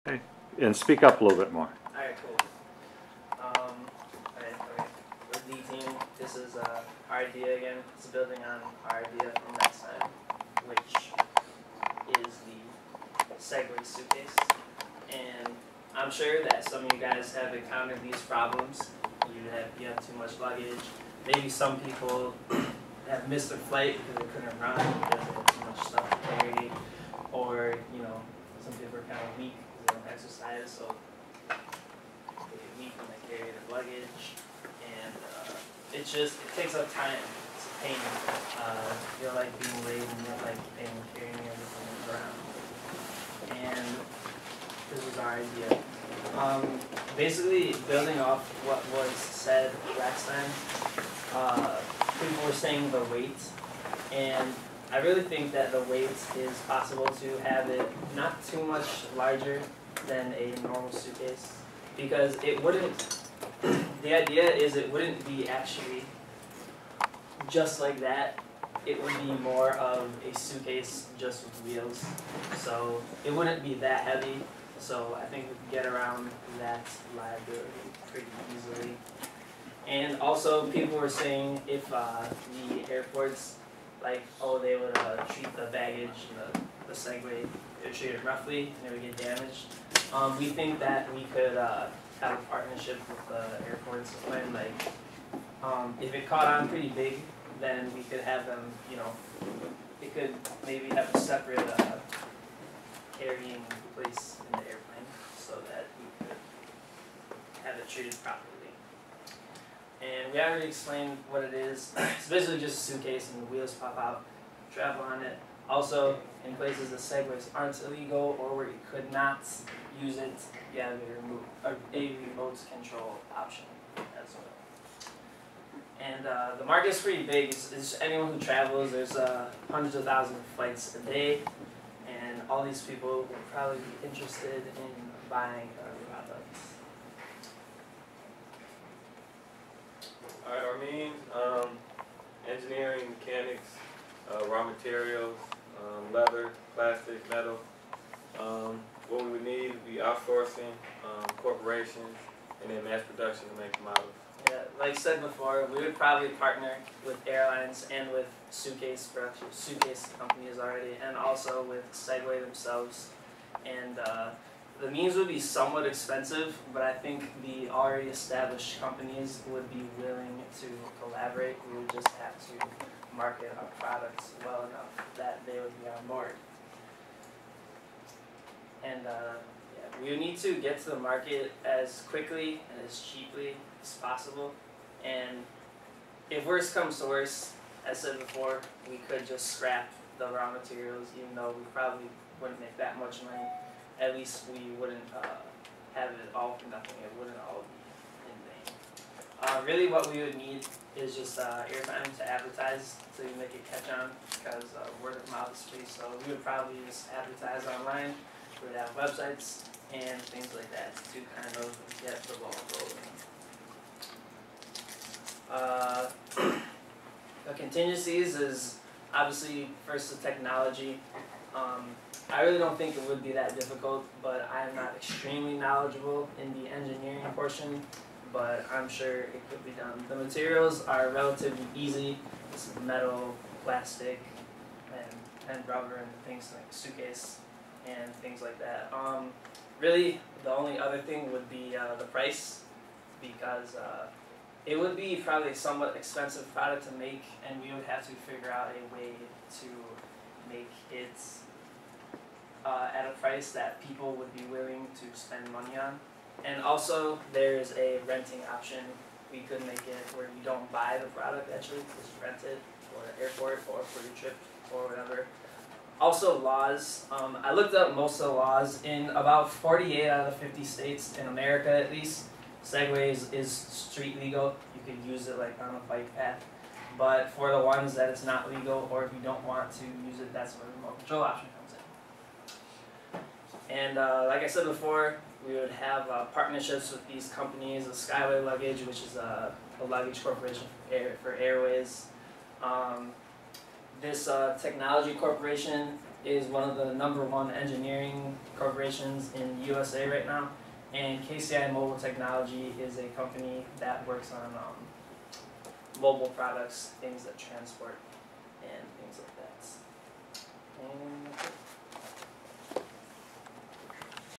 Okay. And speak up a little bit more. Alright, cool. Okay. We're D team. This is our idea again. It's building on our idea from last time, which is the Segway suitcase. And I'm sure that some of you guys have encountered these problems. You have too much luggage. Maybe some people have missed their flight because they couldn't run because they had too much stuff to carry. Or, some people are kind of weak because they don't exercise, so they get weak when they carry their luggage. And it takes up time. It's a pain. You don't like being late and you don't like the pain of carrying everything around. And this was our idea. Basically, building off what was said last time, people were saying the weight, and I really think that the weight is possible to have it not too much larger than a normal suitcase, because it wouldn't, the idea is it wouldn't be actually just like that. It would be more of a suitcase just with wheels, so it wouldn't be that heavy. So I think we can get around that liability pretty easily. And also, people were saying if the airports, they would treat the baggage, the Segway, they would treat it roughly and it would get damaged. We think that we could have a partnership with the airports. If it caught on pretty big, then we could have them, it could maybe have a separate carrying place in the airplane so that we could have it treated properly. And we already explained what it is. It's basically just a suitcase and the wheels pop out, travel on it. Also, in places the Segways aren't illegal or where you could not use it, you have a remote control option as well. And the market's pretty big. It's anyone who travels. There's hundreds of thousands of flights a day. And all these people will probably be interested in buying our products. Alright, our means, engineering, mechanics, raw materials, leather, plastic, metal. What we would need would be outsourcing, corporations, and then mass production to make the models. Yeah, like I said before, we would probably partner with airlines and with suitcase companies already, and also with Segway themselves. And the means would be somewhat expensive, but I think the already established companies would be willing to collaborate. We would just have to market our products well enough that they would be on board. And we would need to get to the market as quickly and as cheaply as possible. And if worse comes to worse, as I said before, we could just scrap the raw materials, even though we probably wouldn't make that much money. At least we wouldn't have it all for nothing. It wouldn't all be in vain. Really what we would need is just airtime to advertise to make it catch on, because word of mouth is free. So we would probably just advertise online. We would have websites and things like that to kind of get the ball rolling. The contingencies is obviously first the technology. I really don't think it would be that difficult, but I am not extremely knowledgeable in the engineering portion, but I'm sure it could be done. The materials are relatively easy. It's metal, plastic, and rubber, and things like suitcase and things like that. Really, the only other thing would be the price, because it would be probably a somewhat expensive product to make, and we would have to figure out a way to make it at a price that people would be willing to spend money on. And also, there's a renting option. We could make it where you don't buy the product, actually, just rent it for the airport or for your trip or whatever. Also, laws. I looked up most of the laws. In about 48 out of 50 states, in America at least, Segway is street legal. You could use it like on a bike path. But for the ones that it's not legal, or if you don't want to use it, that's where the remote control option comes in. And like I said before, we would have partnerships with these companies, the Skyway Luggage, which is a luggage corporation for airways. This technology corporation is one of the #1 engineering corporations in the USA right now, and KCI Mobile Technology is a company that works on mobile products, things that transport, and things like that.